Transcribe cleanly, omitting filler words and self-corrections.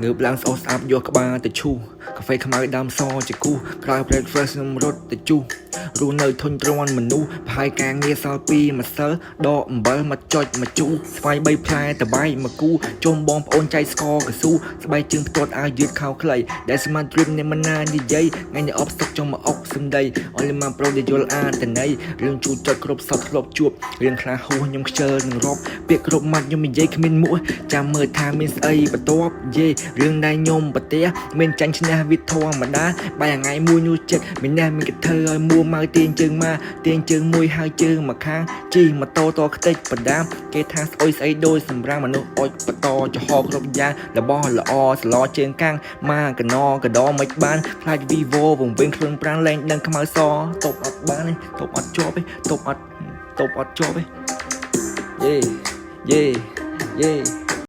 ើបឡើងស្អុះស្អាប់យកក្បាលទៅឈូកាហ្វេខ្មៅដើមសជាគូក្រៅ breakfast ខ្ញុំរត់ទៅជូរស់នៅធុញទ្រាន់មនុស្សផាយការងារសល់ពីម្សិលដកអំបិលមកចុចមកជូស្វាយ3ផ្លែតបាយមកគូជុំបងប្អូនចៃស្គរកស៊ូស្បែកជើងផ្ទាត់អាវយឺតខោខ្លីដែលស្មាត់រីមនេះមិនណានិយាយថ្ងៃនេះអបស្ទុកចង់មកអុកសំដីអនលីម៉ាប្រូដែលយល់អានតន័យរឿងជូចុចគ្រប់សពធ្លាប់ជួបរឿងខ្លះហួសខ្ញុំខ្ជិលនឹងរប់ពាក្យគ្រប់ម៉ាត់ខ្ញុំនិយាយគ្មានមួចាំមើលថាមានស្អីបន្ទាប់យេរឿងដែលខ្ញុំប្រទេសមានចាញ់ឈ្នះវិធម្មតាបាយថ្ងៃមួយនួចិត្តមានអ្នកមានកធ្វើឲ្យមួម៉ៅទាញជើងមកទាញជើងមួយហើយជើងមកខាងជីម៉ូតូតខ្ទេចបដាមគេថាស្អុយស្អីដូចសម្រាប់មនុស្សអុចបតចំហគ្រប់យ៉ាងរបស់ល្អស្លោជើងកាំងម៉ាកណកដមិនបានខ្លាច Vivo វងវិញខ្លួនប្រាំងលែងដឹងខ្មៅសតបអត់បានទេតបអត់ជាប់ទេតបអត់ជាប់ទេយេ